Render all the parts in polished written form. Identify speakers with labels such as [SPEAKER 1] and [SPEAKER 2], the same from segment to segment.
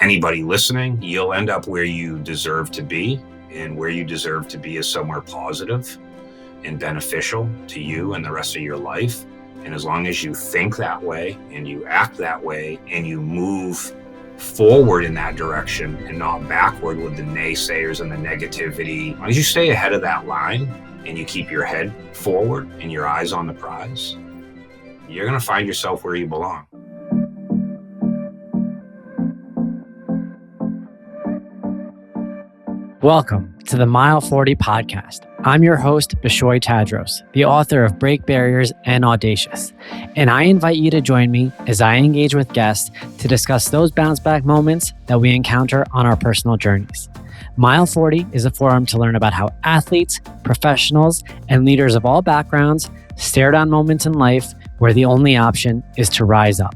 [SPEAKER 1] anybody listening, you'll end up where you deserve to be, and where you deserve to be is somewhere positive and beneficial to you and the rest of your life. And as long as you think that way and you act that way and you move forward in that direction and not backward with the naysayers and the negativity, as long as you stay ahead of that line and you keep your head forward and your eyes on the prize, you're going to find yourself where you belong.
[SPEAKER 2] Welcome to the Mile 40 podcast. I'm your host, Bishoy, the author of Break Barriers and Audacious. And I invite you to join me as I engage with guests to discuss those bounce back moments that we encounter on our personal journeys. Mile 40 is a forum to learn about how athletes, professionals, and leaders of all backgrounds stare down moments in life where the only option is to rise up.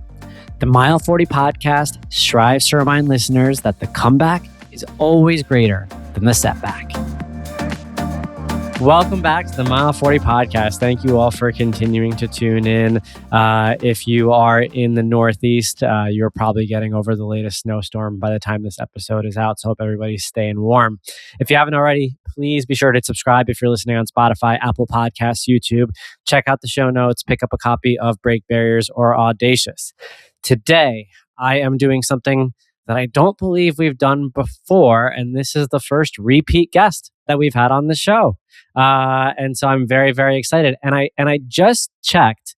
[SPEAKER 2] The Mile 40 podcast strives to remind listeners that the comeback is always greater than the setback. Welcome back to the Mile 40 podcast. Thank you all for continuing to tune in. If you are in the Northeast, you're probably getting over the latest snowstorm by the time this episode is out. So hope everybody's staying warm. If you haven't already, please be sure to subscribe if you're listening on Spotify, Apple Podcasts, YouTube. Check out the show notes, pick up a copy of Break Barriers or Audacious. Today, I am doing something that I don't believe we've done before, and this is the first repeat guest that we've had on the show. And so I'm very, very excited. And I just checked.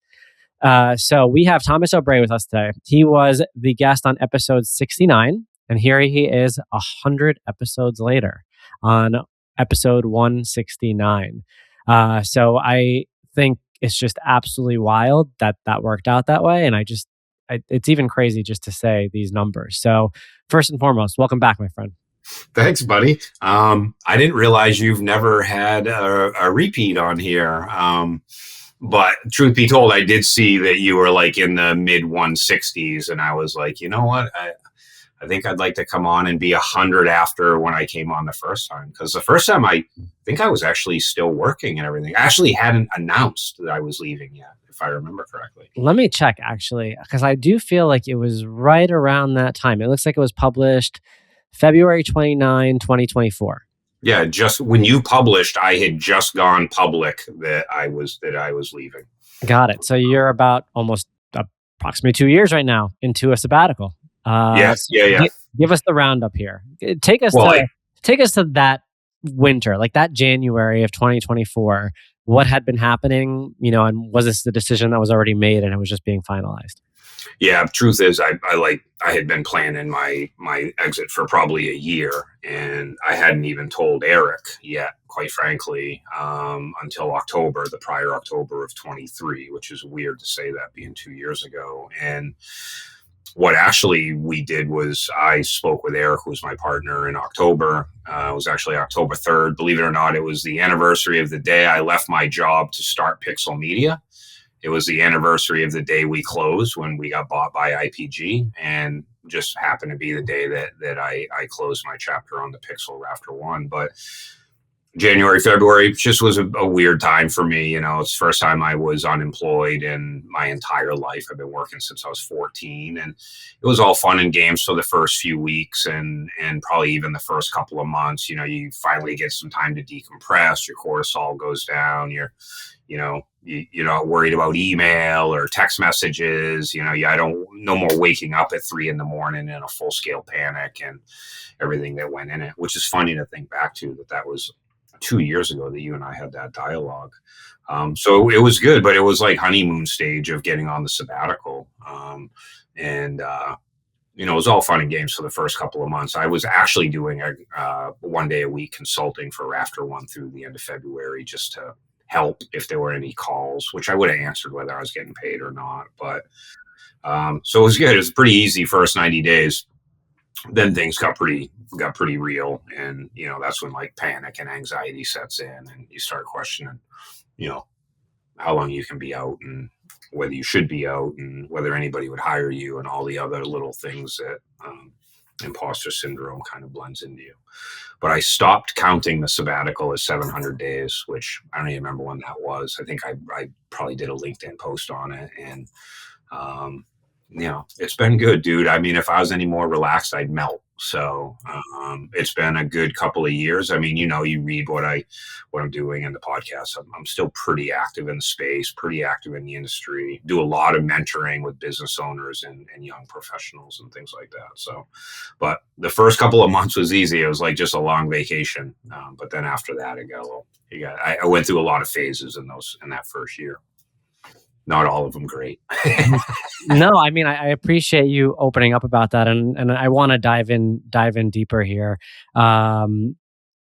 [SPEAKER 2] So we have Thomas Obrey with us today. He was the guest on episode 69, and here he is 100 episodes later on episode 169. So I think it's just absolutely wild that worked out that way. And it's even crazy just to say these numbers. So first and foremost, welcome back, my friend.
[SPEAKER 1] Thanks, buddy. I didn't realize you've never had a repeat on here. But truth be told, I did see that you were like in the mid 160s. And I was like, you know what? I think I'd like to come on and be 100 after when I came on the first time. Because the first time I think I was actually still working and everything. I actually hadn't announced that I was leaving yet, if I remember correctly.
[SPEAKER 2] Let me check, actually, because I do feel like it was right around that time. It looks like it was published February 29, 2024.
[SPEAKER 1] Yeah, just when you published, I had just gone public that I was leaving.
[SPEAKER 2] Got it. So you're about almost approximately 2 years right now into a sabbatical.
[SPEAKER 1] Yes. Yeah.
[SPEAKER 2] Give us the roundup here. Take us to that winter, like that January of 2024. What had been happening, and was this the decision that was already made and it was just being finalized?
[SPEAKER 1] Yeah, truth is, I had been planning my exit for probably a year, and I hadn't even told Eric yet, quite frankly, until October, the prior October of 23, which is weird to say that being 2 years ago. And what actually we did was I spoke with Eric, who's my partner, in October. It was actually October 3rd. Believe it or not, it was the anniversary of the day I left my job to start Pixel Media. It was the anniversary of the day we closed when we got bought by IPG, and just happened to be the day that I closed my chapter on the Pixel Rafter One. But January, February just was a weird time for me. It's the first time I was unemployed in my entire life. I've been working since I was 14, and it was all fun and games for the first few weeks and probably even the first couple of months. You finally get some time to decompress. Your cortisol goes down. You're not worried about email or text messages. No more waking up at 3 a.m. in a full scale panic and everything that went in it, which is funny to think back to that was 2 years ago that you and I had that dialogue. So it was good, but it was like honeymoon stage of getting on the sabbatical. It was all fun and games for the first couple of months. I was actually doing a 1 day a week consulting for Rafter One through the end of February, just to help if there were any calls, which I would have answered whether I was getting paid or not. But so it was good. It was pretty easy first 90 days. Then things got pretty real, and that's when like panic and anxiety sets in, and you start questioning how long you can be out and whether you should be out and whether anybody would hire you and all the other little things that imposter syndrome kind of blends into you. But I stopped counting the sabbatical as 700 days, which I don't even remember when that was. I think I probably did a LinkedIn post on it, and It's been good, dude. I mean, if I was any more relaxed, I'd melt. So it's been a good couple of years. I mean, you read what I'm doing in the podcast. I'm still pretty active in the space, pretty active in the industry. Do a lot of mentoring with business owners and young professionals and things like that. So, but the first couple of months was easy. It was like just a long vacation. But then after that, it got a little. I went through a lot of phases in that first year. Not all of them great.
[SPEAKER 2] No, I mean, I appreciate you opening up about that, and I want to dive in deeper here,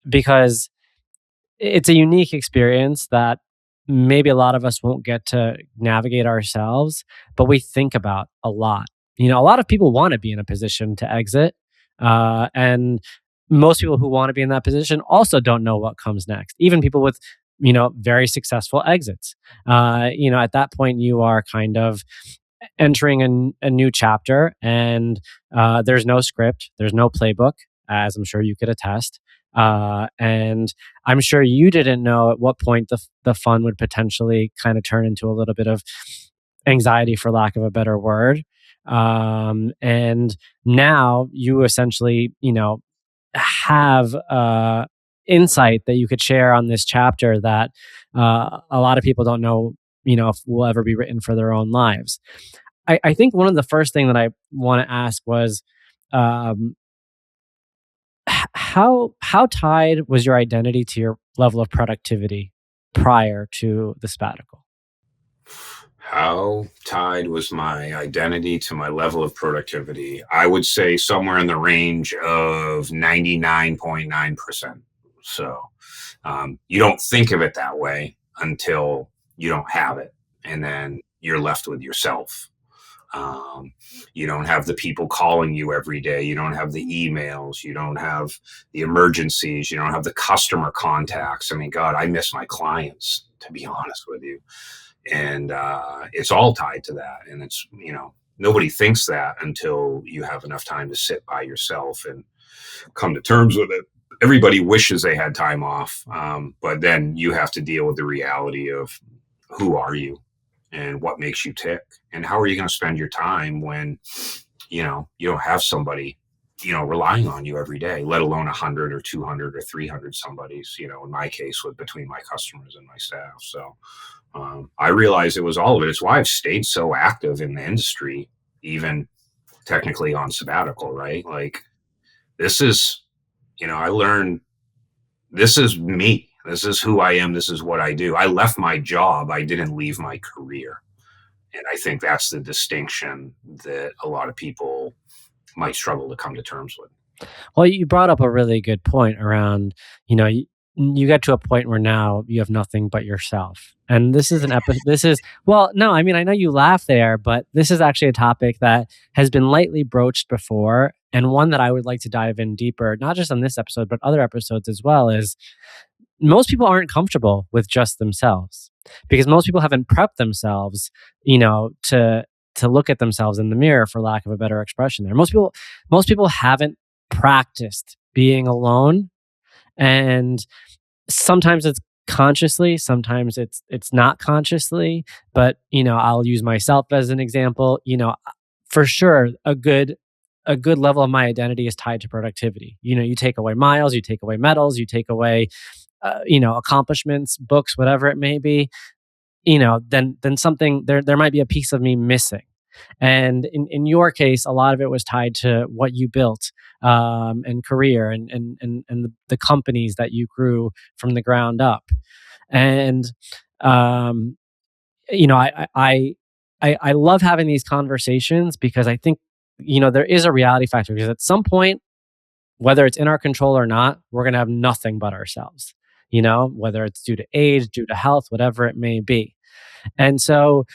[SPEAKER 2] because it's a unique experience that maybe a lot of us won't get to navigate ourselves, but we think about a lot. A lot of people want to be in a position to exit, and most people who want to be in that position also don't know what comes next. Even people with very successful exits. At that point, you are kind of entering a new chapter, and there's no script, there's no playbook, as I'm sure you could attest. And I'm sure you didn't know at what point the fun would potentially kind of turn into a little bit of anxiety, for lack of a better word. And now you essentially, have insight that you could share on this chapter that a lot of people don't know, if will ever be written for their own lives. I think one of the first thing that I want to ask was, how tied was your identity to your level of productivity prior to the sabbatical?
[SPEAKER 1] How tied was my identity to my level of productivity? I would say somewhere in the range of 99.9%. So you don't think of it that way until you don't have it. And then you're left with yourself. Um, you don't have the people calling you every day. You don't have the emails. You don't have the emergencies. You don't have the customer contacts. I mean, God, I miss my clients, to be honest with you. And it's all tied to that. And it's, nobody thinks that until you have enough time to sit by yourself and come to terms with it. Everybody wishes they had time off, but then you have to deal with the reality of who are you and what makes you tick, and how are you going to spend your time when you don't have somebody relying on you every day, let alone 100 or 200 or 300 somebody's, in my case, with between my customers and my staff. So I realized it was all of it. It's why I've stayed so active in the industry, even technically on sabbatical, right? Like, this is, I learned, this is me. This is who I am. This is what I do. I left my job. I didn't leave my career. And I think that's the distinction that a lot of people might struggle to come to terms with.
[SPEAKER 2] Well, you brought up a really good point around, you get to a point where now you have nothing but yourself. And this is an episode. Well, no, I mean, I know you laugh there, but this is actually a topic that has been lightly broached before. And one that I would like to dive in deeper, not just on this episode, but other episodes as well, is most people aren't comfortable with just themselves, because most people haven't prepped themselves, to look at themselves in the mirror, for lack of a better expression there. Most people haven't practiced being alone, and sometimes it's consciously, sometimes it's not consciously. But I'll use myself as an example. For sure, a good level of my identity is tied to productivity. You take away miles, you take away medals, you take away accomplishments, books, whatever it may be, then something there might be a piece of me missing. And in your case, a lot of it was tied to what you built, and career, and the companies that you grew from the ground up. And I love having these conversations, because I think there is a reality factor, because at some point, whether it's in our control or not, we're going to have nothing but ourselves, whether it's due to age, due to health, whatever it may be. And so,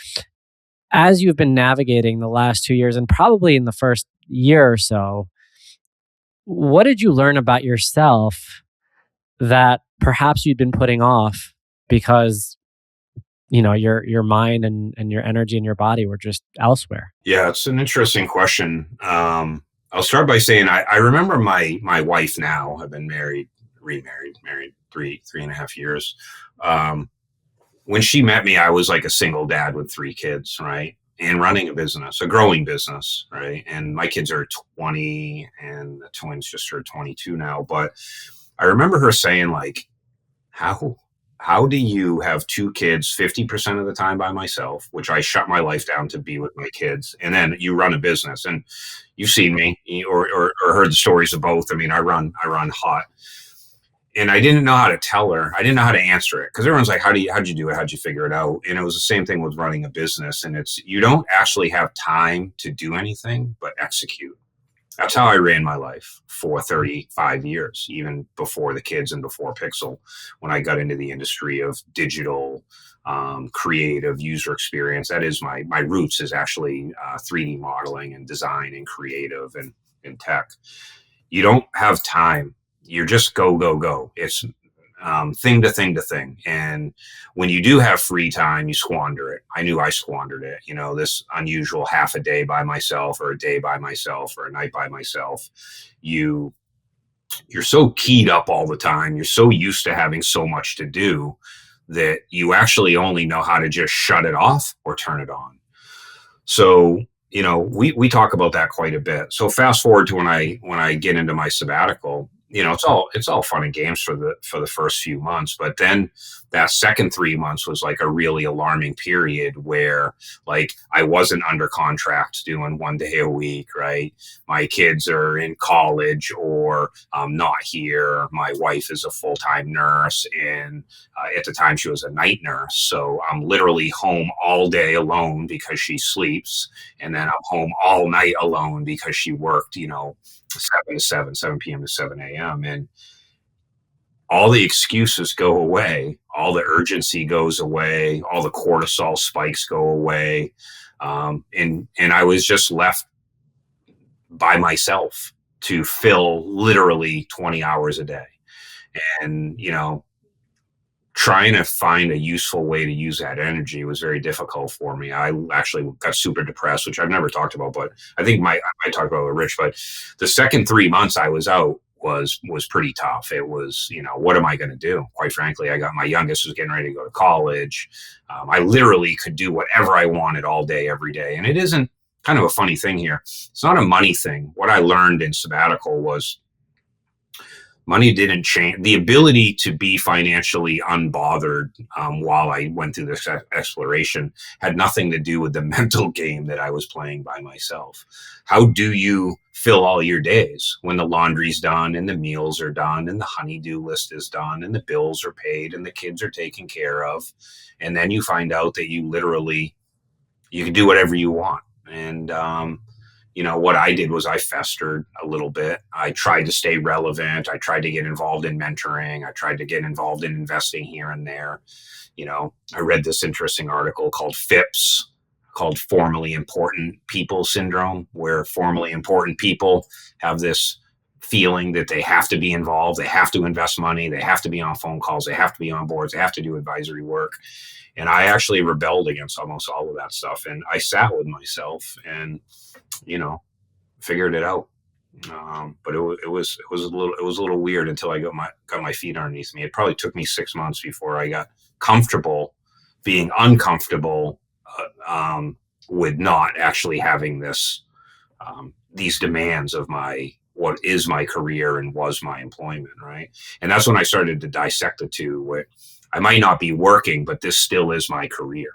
[SPEAKER 2] as you've been navigating the last 2 years, and probably in the first year or so, what did you learn about yourself that perhaps you'd been putting off because your mind and your energy and your body were just elsewhere?
[SPEAKER 1] Yeah, it's an interesting question. I'll start by saying I remember my wife now. I've been married 3.5 years. When she met me, I was like a single dad with 3 kids, right? and running a business, a growing business, right? And my kids are 20 and the twins just turned 22 now. But I remember her saying, like, how how do you have two kids 50% of the time by myself, which I shut my life down to be with my kids, and then you run a business? And you've seen me, or heard the stories of both. I mean, I run hot, and I didn't know how to tell her. I didn't know how to answer it because everyone's like, how'd you do it? How'd you figure it out? And it was the same thing with running a business. And it's, you don't actually have time to do anything but execute. That's how I ran my life for 35 years, even before the kids and before Pixel, when I got into the industry of digital, creative user experience. That is my roots, is actually 3D modeling and design and creative and tech. You don't have time. You're just go, go, go. It's thing to thing to thing. And when you do have free time, you squander it. I knew I squandered it. This unusual half a day by myself, or a day by myself, or a night by myself. You you're so keyed up all the time. You're so used to having so much to do that you actually only know how to just shut it off or turn it on. So, we talk about that quite a bit. So fast forward to when I get into my sabbatical, it's all fun and games for the first few months, but then that second 3 months was like a really alarming period where, like, I wasn't under contract doing 1 day a week, right? My kids are in college or not here. My wife is a full-time nurse, and at the time she was a night nurse. So I'm literally home all day alone because she sleeps. And then I'm home all night alone because she worked, 7 p.m. to 7 a.m. And all the excuses go away. All the urgency goes away. All the cortisol spikes go away. And I was just left by myself to fill literally 20 hours a day. And, trying to find a useful way to use that energy was very difficult for me. I actually got super depressed, which I've never talked about, but I think I might talk about it with Rich. But the second 3 months I was out was pretty tough. It was, what am I going to do? Quite frankly, my youngest was getting ready to go to college. I literally could do whatever I wanted all day, every day. And it isn't, kind of a funny thing here. It's not a money thing. What I learned in sabbatical was, money didn't change. The ability to be financially unbothered while I went through this exploration had nothing to do with the mental game that I was playing by myself. How do you fill all your days when the laundry's done and the meals are done and the honey-do list is done and the bills are paid and the kids are taken care of? And then you find out that you can do whatever you want. And what I did was I festered a little bit. I tried to stay relevant. I tried to get involved in mentoring. I tried to get involved in investing here and there. I read this interesting article called FIPS, called Formally Important People Syndrome, where formally important people have this feeling that they have to be involved, they have to invest money, they have to be on phone calls, they have to be on boards, they have to do advisory work. And I actually rebelled against almost all of that stuff. And I sat with myself and, figured it out. But it was a little weird until I got my feet underneath me. It probably took me 6 months before I got comfortable being uncomfortable with not actually having these demands of what is my career and was my employment, right? And that's when I started to dissect the two, where I might not be working, but this still is my career,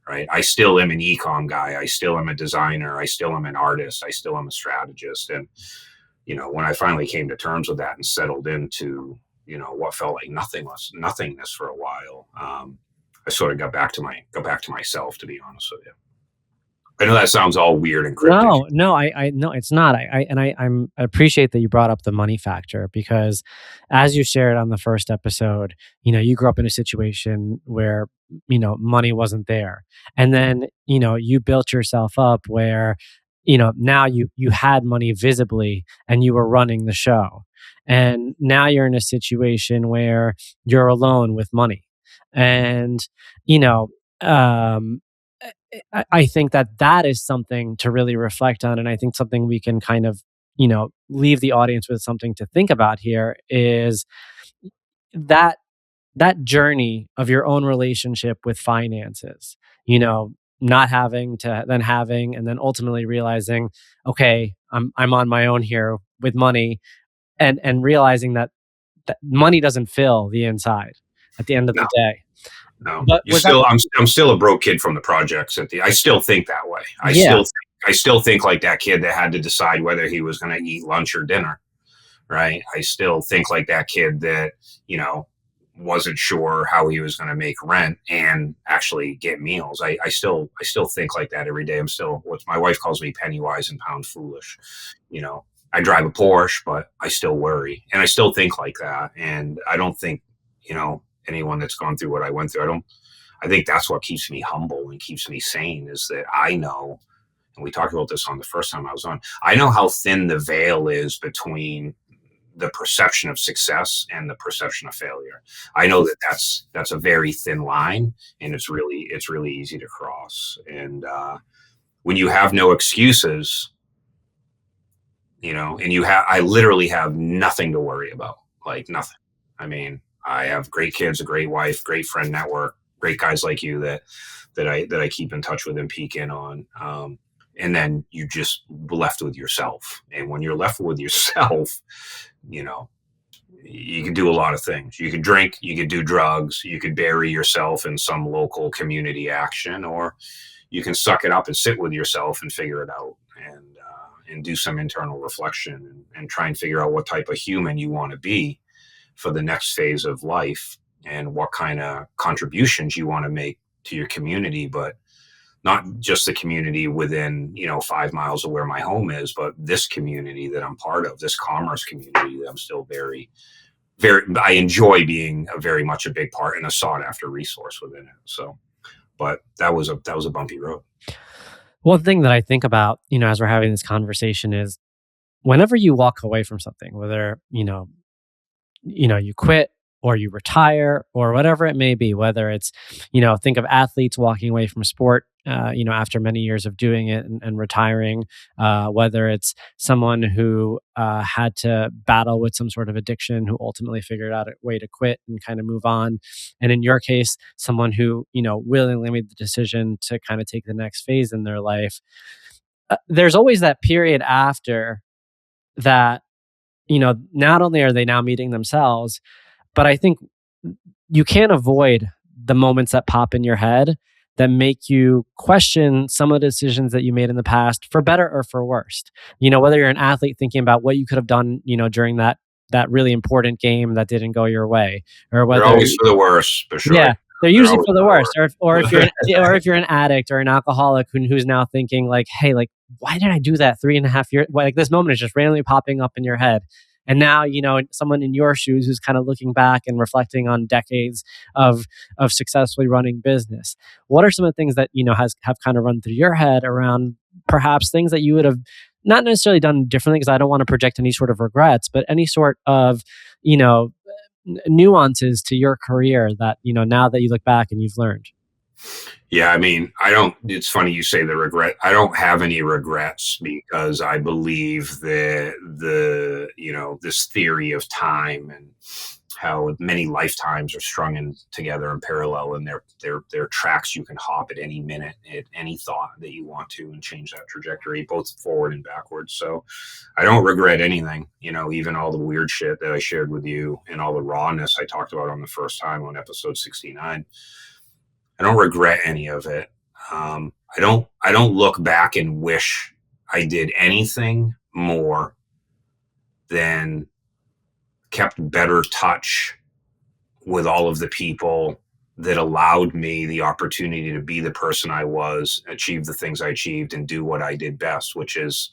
[SPEAKER 1] right? I still am an ecom guy. I still am a designer. I still am an artist. I still am a strategist. And, when I finally came to terms with that and settled into, what felt like nothingness for a while, I sort of got back to myself, to be honest with you. I know that sounds all weird and cryptic.
[SPEAKER 2] No, I no, it's not. I appreciate that you brought up the money factor, because as you shared on the first episode, you grew up in a situation where, money wasn't there. And then, you built yourself up where, now you had money visibly and you were running the show. And now you're in a situation where you're alone with money. And, you know, um, I think that is something to really reflect on. And I think something we can kind of, leave the audience with something to think about here is that that journey of your own relationship with finances. not having to then having, and then ultimately realizing, okay, I'm on my own here with money, and realizing that money doesn't fill the inside at the end of
[SPEAKER 1] No,
[SPEAKER 2] the day.
[SPEAKER 1] no.
[SPEAKER 2] But
[SPEAKER 1] You
[SPEAKER 2] was that
[SPEAKER 1] still, I'm still a broke kid from the projects. I still think that way.
[SPEAKER 2] yeah,
[SPEAKER 1] I still think like that kid that had to decide whether he was going to eat lunch or dinner. Right. I still think like that kid that, wasn't sure how he was going to make rent and actually get meals. I still think like that every day. I'm still, what my wife calls me, penny wise and pound foolish. I drive a Porsche, but I still worry, and I still think like that. And I don't think, anyone that's gone through what I went through, I think that's what keeps me humble and keeps me sane, is that I know, and we talked about this on the first time I was on, I know how thin the veil is between the perception of success and the perception of failure. I know that that's a very thin line, and it's really easy to cross. And when you have no excuses, and I literally have nothing to worry about, like nothing. I mean, I have great kids, a great wife, great friend network, great guys like you that I keep in touch with and peek in on. And then you just left with yourself. And when you're left with yourself, you know, you can do a lot of things. You could drink, you could do drugs, you could bury yourself in some local community action, or you can suck it up and sit with yourself and figure it out, and do some internal reflection, and try and figure out what type of human you want to be for the next phase of life, and what kind of contributions you want to make to your community, but not just the community within 5 miles of where my home is, but this community that I'm part of, this commerce community that I'm still very, very, I enjoy being very much a big part and a sought after resource within it. So, but that was a bumpy road.
[SPEAKER 2] one thing that I think about, as we're having this conversation is whenever you walk away from something, whether, you quit or you retire or whatever it may be, whether it's, think of athletes walking away from sport, after many years of doing it and retiring, whether it's someone who had to battle with some sort of addiction who ultimately figured out a way to quit and kind of move on. And in your case, someone who, willingly made the decision to kind of take the next phase in their life. There's always that period after that, not only are they now meeting themselves, but I think you can't avoid the moments that pop in your head that make you question some of the decisions that you made in the past, for better or for worse. Whether you're an athlete thinking about what you could have done, during that really important game that didn't go your way, or whether
[SPEAKER 1] they're always for the worse, for sure.
[SPEAKER 2] Yeah, they're usually for the worst. Or if you're an addict or an alcoholic who's now thinking like, hey, like, why did I do that 3.5 years? Like, this moment is just randomly popping up in your head. And now, someone in your shoes who's kind of looking back and reflecting on decades of successfully running business. What are some of the things that, have kind of run through your head around perhaps things that you would have not necessarily done differently, because I don't want to project any sort of regrets, but any sort of, nuances to your career that, now that you look back and you've learned?
[SPEAKER 1] Yeah, I mean, it's funny you say the regret. I don't have any regrets, because I believe that this theory of time, and how many lifetimes are strung in together in parallel, and they're tracks you can hop at any minute, at any thought that you want to, and change that trajectory, both forward and backwards. So I don't regret anything, even all the weird shit that I shared with you and all the rawness I talked about on the first time on episode 69. I don't regret any of it. I don't look back and wish I did anything more than kept better touch with all of the people that allowed me the opportunity to be the person I was, achieve the things I achieved, and do what I did best, which is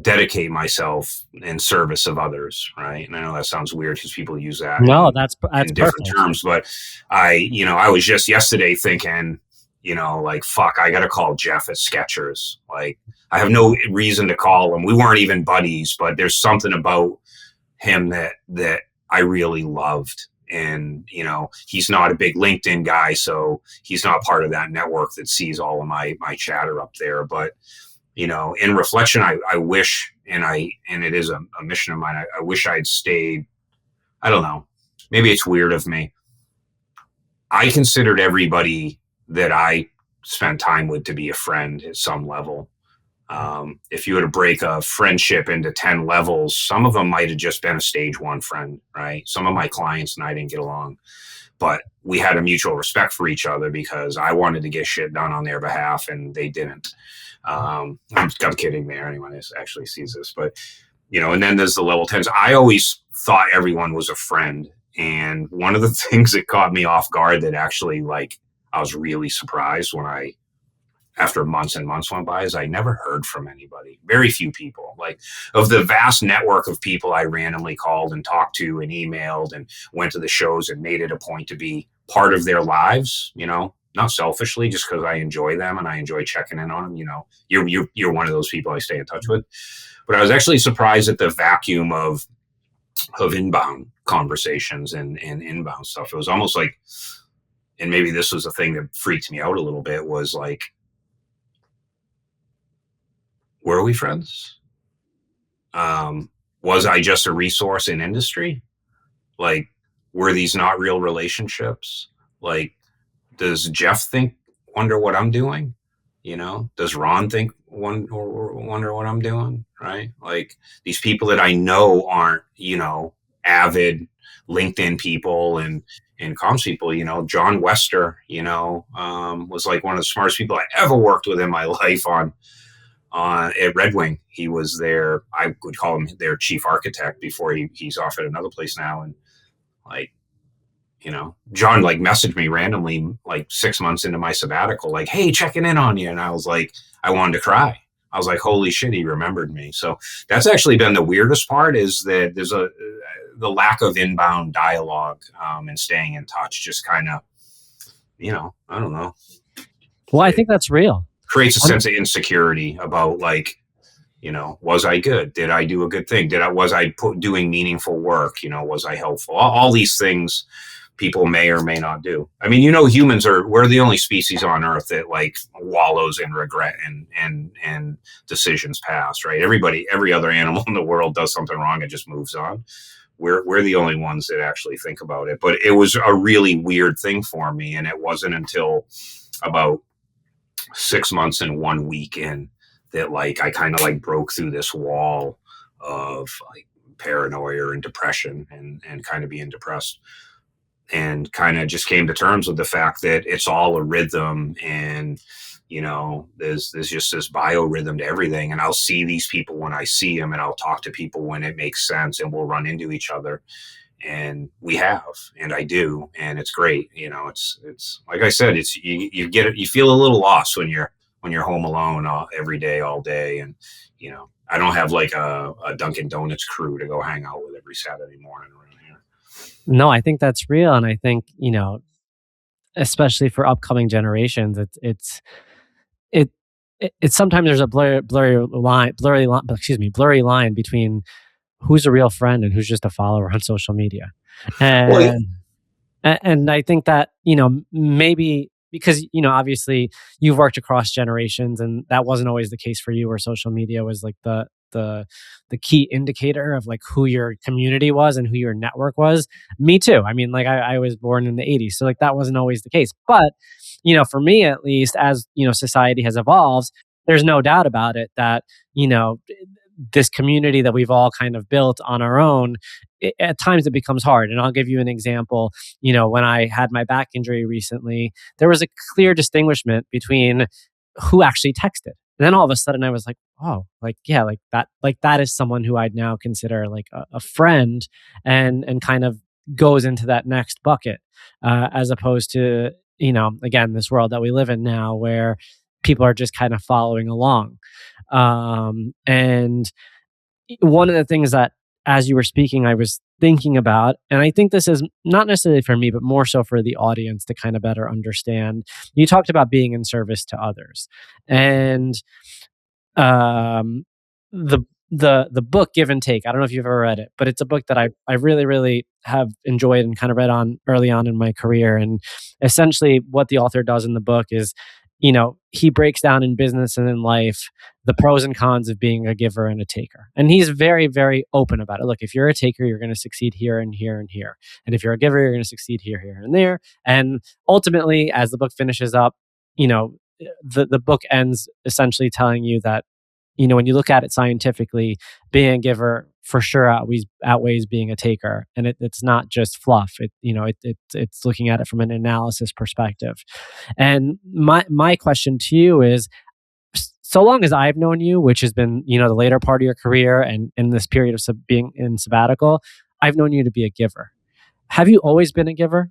[SPEAKER 1] dedicate myself in service of others, right? And I know that sounds weird because people use that
[SPEAKER 2] No, that's
[SPEAKER 1] in different
[SPEAKER 2] perfect.
[SPEAKER 1] terms, but I was just yesterday thinking, like, fuck, I got to call Jeff at Skechers. Like, I have no reason to call him. We weren't even buddies, but there's something about him that I really loved. And, he's not a big LinkedIn guy, so he's not part of that network that sees all of my chatter up there. But, in reflection, I wish, and it is a mission of mine, I wish I'd stayed. I don't know. Maybe it's weird of me. I considered everybody that I spent time with to be a friend at some level. If you were to break a friendship into 10 levels, some of them might have just been a stage one friend, right? Some of my clients and I didn't get along, but we had a mutual respect for each other because I wanted to get shit done on their behalf and they didn't. I'm kidding there. Anyone who actually sees this, but and then there's the level 10s. I always thought everyone was a friend. And one of the things that caught me off guard that actually, like, I was really surprised after months and months went by, is I never heard from anybody. Very few people. Like, of the vast network of people I randomly called and talked to and emailed and went to the shows and made it a point to be part of their lives, not selfishly, just because I enjoy them and I enjoy checking in on them. You're one of those people I stay in touch with. But I was actually surprised at the vacuum of inbound conversations and inbound stuff. It was almost like, and maybe this was the thing that freaked me out a little bit, was like, were we friends? Was I just a resource in industry? Like, were these not real relationships? Like, does Jeff wonder what I'm doing? Does Ron wonder what I'm doing? Right? Like, these people that I know aren't, avid LinkedIn people and comms people. John Wester, was like one of the smartest people I ever worked with in my life at Red Wing. He was I would call him their chief architect before he's off at another place now. And like, John like messaged me randomly like 6 months into my sabbatical, like, hey, checking in on you. And I was like, I wanted to cry. I was like, holy shit, he remembered me. So that's actually been the weirdest part, is that there's the lack of inbound dialogue and staying in touch. Just kind of, I don't know.
[SPEAKER 2] Well, I think that's real.
[SPEAKER 1] Creates a sense of insecurity about, like, was I good? Did I do a good thing? Was I doing meaningful work? Was I helpful? All these things people may or may not do. I mean, humans we're the only species on Earth that like wallows in regret and decisions past, right? Every other animal in the world does something wrong and just moves on. We're the only ones that actually think about it. But it was a really weird thing for me, and it wasn't until about 6 months and 1 week in that, like, I kind of like broke through this wall of like paranoia and depression and kind of being depressed, and kind of just came to terms with the fact that it's all a rhythm, and there's just this biorhythm to everything. And I'll see these people when I see them, and I'll talk to people when it makes sense, and we'll run into each other, and we have, and I do, and it's great. It's like I said, it's you get it, you feel a little lost when you're home alone every day, all day, and I don't have like a Dunkin' Donuts crew to go hang out with every Saturday morning around here.
[SPEAKER 2] No, I think that's real. And I think, especially for upcoming generations, it's sometimes there's a blurry line between who's a real friend and who's just a follower on social media. And I think that, maybe because, obviously you've worked across generations, and that wasn't always the case for you, where social media was like the key indicator of like who your community was and who your network was. Me too. I mean, like I was born in the 80s, so like that wasn't always the case. But, for me at least, as, society has evolved, there's no doubt about it that, this community that we've all kind of built on our own, at times it becomes hard. And I'll give you an example. When I had my back injury recently, there was a clear distinguishment between who actually texted. And then all of a sudden I was like, oh, like, yeah, like that is someone who I'd now consider like a friend, and kind of goes into that next bucket, as opposed to, again, this world that we live in now where people are just kind of following along. And one of the things that, as you were speaking, I was thinking about, and I think this is not necessarily for me, but more so for the audience to kind of better understand. You talked about being in service to others, and the book Give and Take. I don't know if you've ever read it, but it's a book that I really, really have enjoyed and kind of read on early on in my career. And essentially, what the author does in the book is, he breaks down in business and in life the pros and cons of being a giver and a taker. And he's very, very open about it. Look, if you're a taker, you're going to succeed here and here and here. And if you're a giver, you're going to succeed here, here, and there. And ultimately, as the book finishes up, the book ends essentially telling you that, when you look at it scientifically, being a giver for sure outweighs being a taker, and it's not just fluff. It's looking at it from an analysis perspective. And my question to you is, so long as I've known you, which has been the later part of your career and in this period of being in sabbatical, I've known you to be a giver. Have you always been a giver?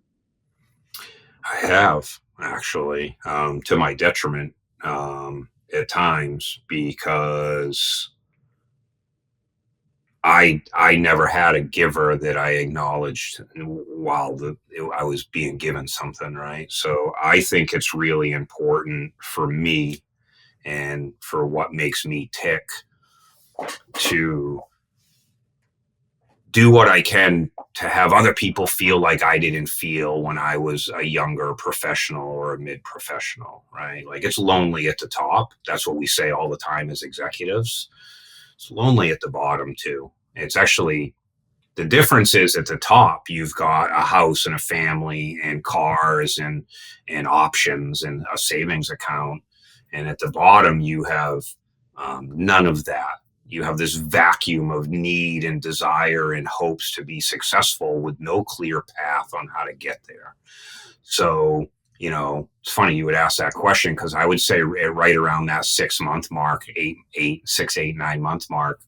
[SPEAKER 1] I have, actually, to my detriment at times, because I never had a giver that I acknowledged while I was being given something, right? So I think it's really important for me and for what makes me tick to do what I can to have other people feel like I didn't feel when I was a younger professional or a mid-professional, right? Like, it's lonely at the top. That's what we say all the time as executives. It's lonely at the bottom too. It's actually, the difference is at the top, you've got a house and a family and cars and options and a savings account. And at the bottom, you have none of that. You have this vacuum of need and desire and hopes to be successful with no clear path on how to get there. So, it's funny you would ask that question, because I would say right around that 6-month mark, 9-month mark,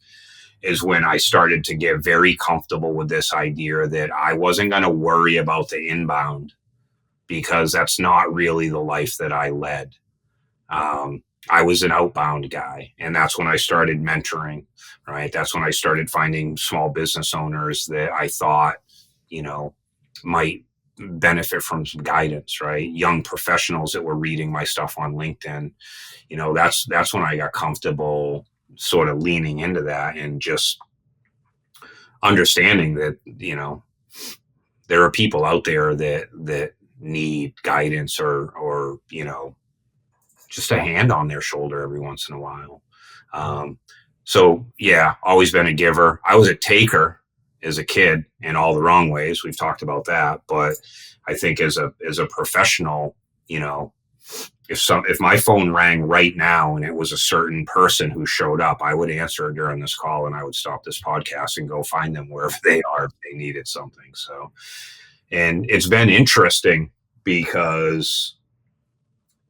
[SPEAKER 1] is when I started to get very comfortable with this idea that I wasn't going to worry about the inbound, because that's not really the life that I led. I was an outbound guy, and that's when I started mentoring, right? That's when I started finding small business owners that I thought, might benefit from some guidance, right? Young professionals that were reading my stuff on LinkedIn. That's when I got comfortable sort of leaning into that and just understanding that, there are people out there that need guidance or just a hand on their shoulder every once in a while. So yeah, always been a giver. I was a taker as a kid in all the wrong ways. We've talked about that, but I think as a professional, if my phone rang right now and it was a certain person who showed up, I would answer it during this call, and I would stop this podcast and go find them wherever they are if they needed something. So, and it's been interesting because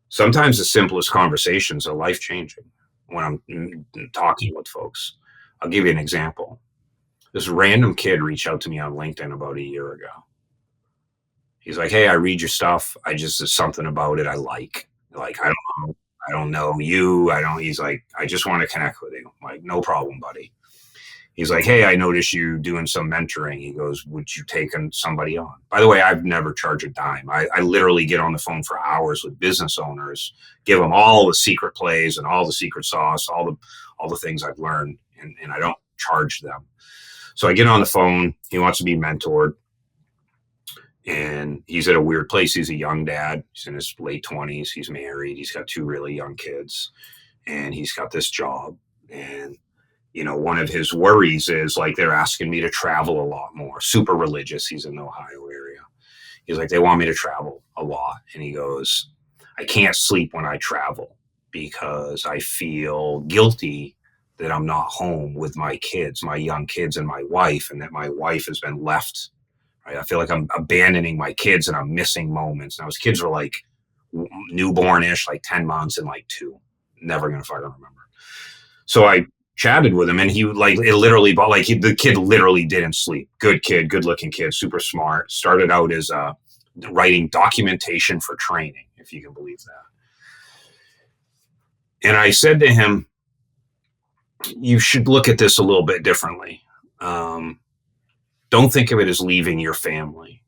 [SPEAKER 1] sometimes the simplest conversations are life-changing when I'm talking with folks. I'll give you an example. This random kid reached out to me on LinkedIn about a year ago. He's like, "Hey, I read your stuff. There's something about it I like. Like, I don't know you. He's like, I just want to connect with you." I'm like, "No problem, buddy." He's like, "Hey, I noticed you doing some mentoring." He goes, "Would you take somebody on?" By the way, I've never charged a dime. I literally get on the phone for hours with business owners, give them all the secret plays and all the secret sauce, all the things I've learned, and I don't charge them. So I get on the phone. He wants to be mentored, and he's at a weird place. He's a young dad. He's in his late 20s. He's married. He's got 2 really young kids, and he's got this job. And one of his worries is, like, they're asking me to travel a lot more. Super religious. He's in the Ohio area. He's like, they want me to travel a lot. And he goes, "I can't sleep when I travel because I feel guilty that I'm not home with my kids, my young kids, and my wife, and that my wife has been left. Right? I feel like I'm abandoning my kids and I'm missing moments." Now, his kids were like newborn-ish, like 10 months and like 2. Never going to fucking remember. So I chatted with him, and he the kid literally didn't sleep. Good kid, good looking kid, super smart. Started out as writing documentation for training, if you can believe that. And I said to him, "You should look at this a little bit differently. Don't think of it as leaving your family.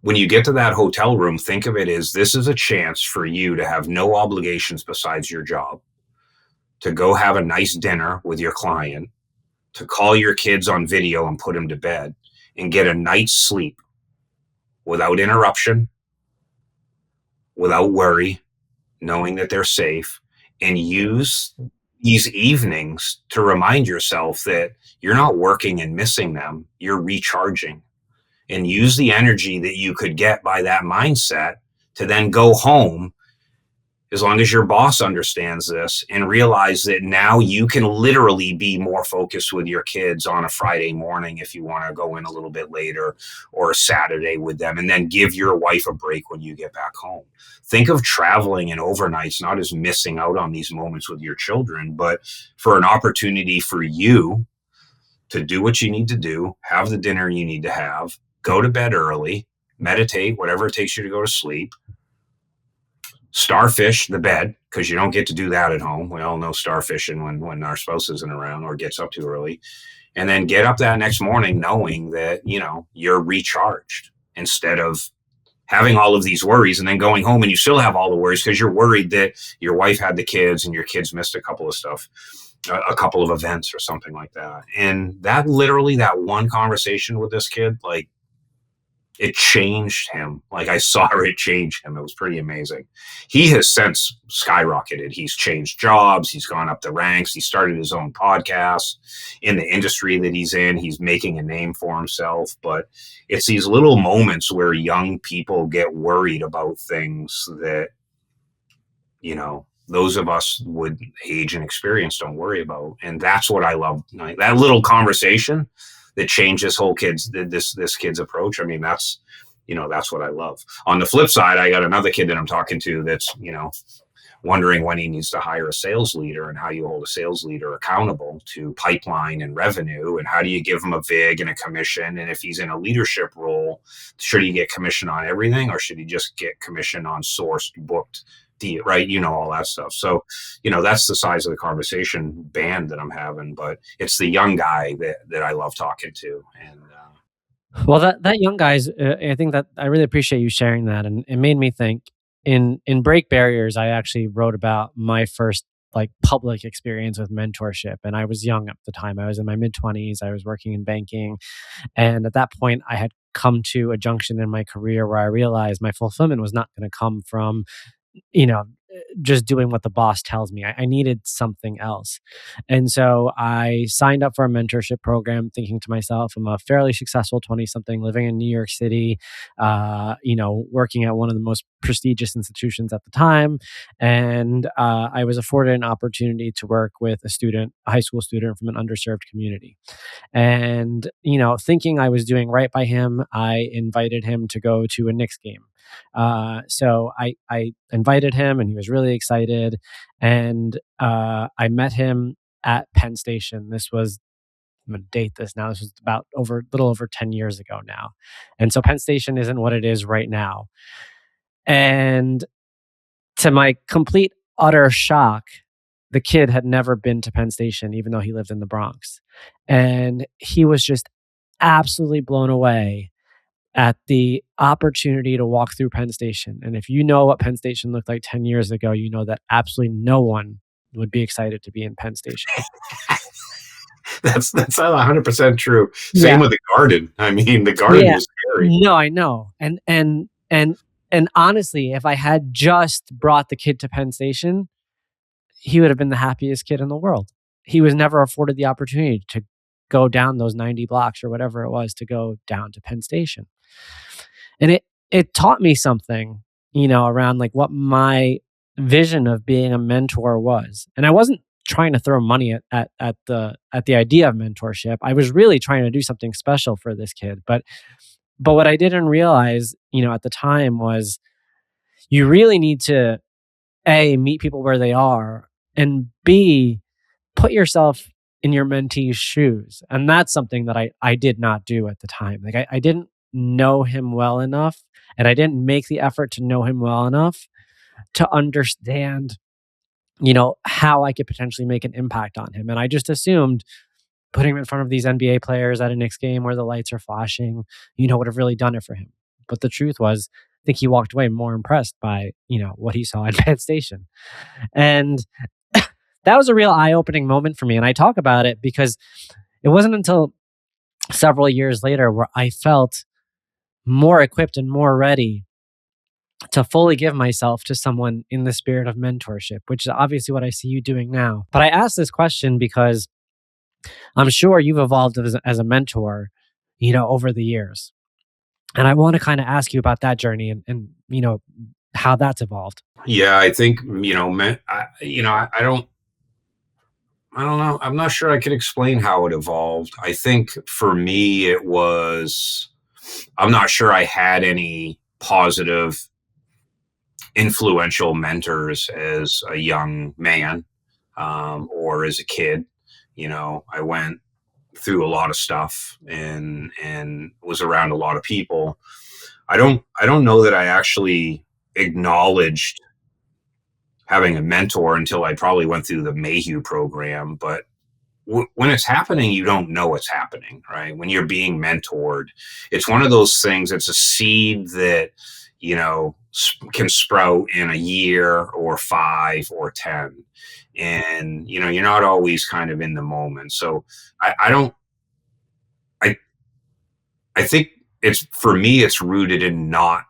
[SPEAKER 1] When you get to that hotel room, think of it as this is a chance for you to have no obligations besides your job, to go have a nice dinner with your client, to call your kids on video and put them to bed, and get a night's sleep without interruption, without worry, knowing that they're safe, and use these evenings to remind yourself that you're not working and missing them, you're recharging. And use the energy that you could get by that mindset to then go home, as long as your boss understands this, and realize that now you can literally be more focused with your kids on a Friday morning if you want to go in a little bit later, or a Saturday with them, and then give your wife a break when you get back home. Think of traveling and overnights not as missing out on these moments with your children, but for an opportunity for you to do what you need to do, have the dinner you need to have, go to bed early, meditate, whatever it takes you to go to sleep, starfish the bed, because you don't get to do that at home. We all know starfishing when our spouse isn't around or gets up too early. And then get up that next morning knowing that, you're recharged, instead of having all of these worries and then going home and you still have all the worries because you're worried that your wife had the kids and your kids missed a couple of stuff, a couple of events or something like that. And that literally, that one conversation with this kid, like, it changed him. Like, I saw it change him. It was pretty amazing. He has since skyrocketed. He's changed jobs. He's gone up the ranks. He started his own podcast in the industry that he's in. He's making a name for himself. But it's these little moments where young people get worried about things that, those of us with age and experience don't worry about. And that's what I love. Like, that little conversation that changed this kid's approach. I mean, that's what I love. On the flip side, I got another kid that I'm talking to that's, wondering when he needs to hire a sales leader, and how you hold a sales leader accountable to pipeline and revenue, and how do you give him a VIG and a commission? And if he's in a leadership role, should he get commission on everything, or should he just get commission on sourced, booked deal, right? All that stuff. So, that's the size of the conversation band that I'm having, but it's the young guy that I love talking to. And
[SPEAKER 2] Well, that young guy's. I think that I really appreciate you sharing that, and it made me think. In Break Barriers, I actually wrote about my first like public experience with mentorship, and I was young at the time. I was in my mid-20s. I was working in banking, and at that point, I had come to a junction in my career where I realized my fulfillment was not going to come from you know, just doing what the boss tells me. I needed something else. And so I signed up for a mentorship program thinking to myself, I'm a fairly successful 20 something living in New York City, working at one of the most prestigious institutions at the time. And I was afforded an opportunity to work with a high school student from an underserved community. And, thinking I was doing right by him, I invited him to go to a Knicks game. So I invited him, and he was really excited. And I met him at Penn Station. I'm going to date this now. This was about little over 10 years ago now. And so Penn Station isn't what it is right now. And to my complete, utter shock, the kid had never been to Penn Station, even though he lived in the Bronx. And he was just absolutely blown away at the opportunity to walk through Penn Station. And if you know what Penn Station looked like 10 years ago, you know that absolutely no one would be excited to be in Penn Station.
[SPEAKER 1] That's 100% true. Same with the garden. I mean, the garden was scary.
[SPEAKER 2] No, I know. And honestly, if I had just brought the kid to Penn Station, he would have been the happiest kid in the world. He was never afforded the opportunity to go down those 90 blocks or whatever it was to go down to Penn Station. And it taught me something, around like what my vision of being a mentor was. And I wasn't trying to throw money at the idea of mentorship. I was really trying to do something special for this kid. But what I didn't realize, at the time was you really need to A, meet people where they are, and B, put yourself in your mentee's shoes. And that's something that I did not do at the time. Like I didn't know him well enough, and I didn't make the effort to know him well enough to understand, how I could potentially make an impact on him. And I just assumed putting him in front of these NBA players at a Knicks game where the lights are flashing, would have really done it for him. But the truth was, I think he walked away more impressed by, what he saw at Penn Station. And that was a real eye-opening moment for me. And I talk about it because it wasn't until several years later where I felt more equipped and more ready to fully give myself to someone in the spirit of mentorship, which is obviously what I see you doing now. But I ask this question because I'm sure you've evolved as a mentor, over the years. And I want to kind of ask you about that journey and how that's evolved.
[SPEAKER 1] Yeah, I think, I don't know. I'm not sure I could explain how it evolved. I think for me, I'm not sure I had any positive, influential mentors as a young man, or as a kid. I went through a lot of stuff and was around a lot of people. I don't know that I actually acknowledged having a mentor until I probably went through the Mayhew program. But when it's happening, you don't know it's happening, right? When you're being mentored, it's one of those things. It's a seed that can sprout in a year or 5 or 10, and you're not always kind of in the moment. So I don't. I think it's for me. It's rooted in not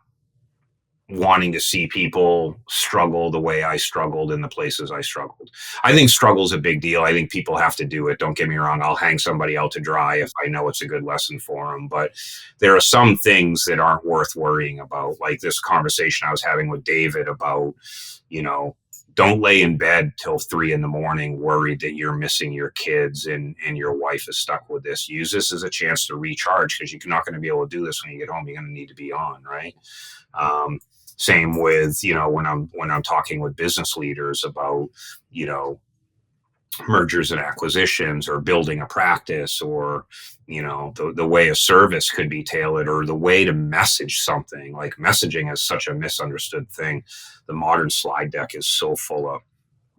[SPEAKER 1] wanting to see people struggle the way I struggled in the places I struggled. I think struggle's a big deal. I think people have to do it. Don't get me wrong. I'll hang somebody out to dry if I know it's a good lesson for them. But there are some things that aren't worth worrying about. Like this conversation I was having with David about, don't lay in bed till 3 a.m. worried that you're missing your kids and your wife is stuck with this. Use this as a chance to recharge, because you're not going to be able to do this when you get home. You're going to need to be on, right? Same with, when I'm talking with business leaders about, mergers and acquisitions or building a practice, or, the way a service could be tailored, or the way to message something. Like messaging is such a misunderstood thing. The modern slide deck is so full of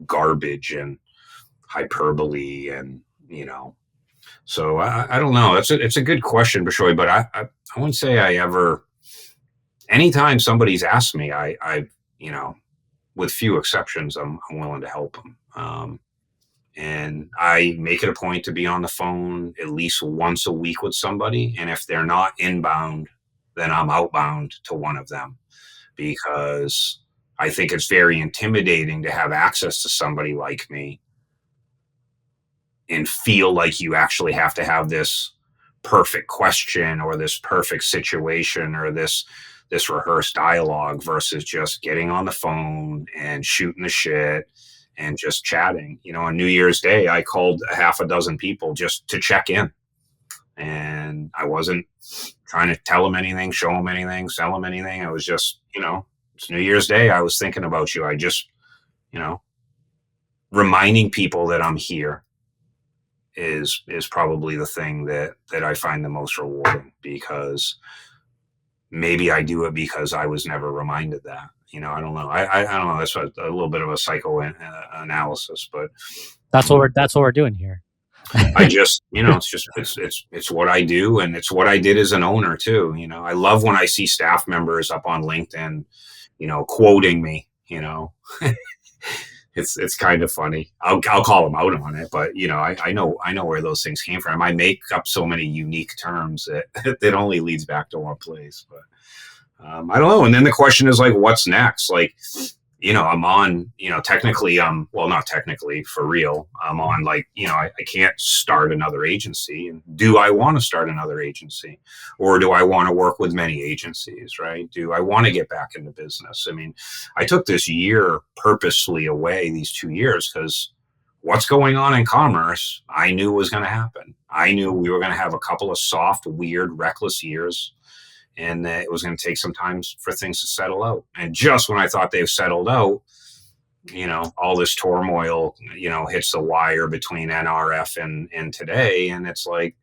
[SPEAKER 1] garbage and hyperbole and, so I don't know. It's a good question, Bishoy, but I wouldn't say I ever, anytime somebody's asked me, I with few exceptions, I'm willing to help them. And I make it a point to be on the phone at least once a week with somebody. And if they're not inbound, then I'm outbound to one of them, because I think it's very intimidating to have access to somebody like me and feel like you actually have to have this perfect question or this perfect situation or this rehearsed dialogue, versus just getting on the phone and shooting the shit and just chatting. On New Year's Day, I called a half a dozen people just to check in. And I wasn't trying to tell them anything, show them anything, sell them anything. I was just, it's New Year's Day. I was thinking about you. I just, reminding people that I'm here is probably the thing that I find the most rewarding, because maybe I do it because I was never reminded that. I don't know. I don't know. That's a little bit of a psycho analysis, but
[SPEAKER 2] that's what we're doing here.
[SPEAKER 1] I just, it's what I do, and it's what I did as an owner too. I love when I see staff members up on LinkedIn, quoting me. It's kind of funny. I'll call them out on it, but I know where those things came from. I make up so many unique terms that it only leads back to one place, but. I don't know. And then the question is like, what's next? Like, I'm on, technically, well, not technically, for real. I'm on like, I can't start another agency. And do I want to start another agency, or do I want to work with many agencies, right? Do I want to get back into business? I mean, I took this year purposely away, these 2 years, because what's going on in commerce, I knew was going to happen. I knew we were going to have a couple of soft, weird, reckless years, and that it was going to take some time for things to settle out. And just when I thought they've settled out, all this turmoil, hits the wire between NRF and today. And it's like,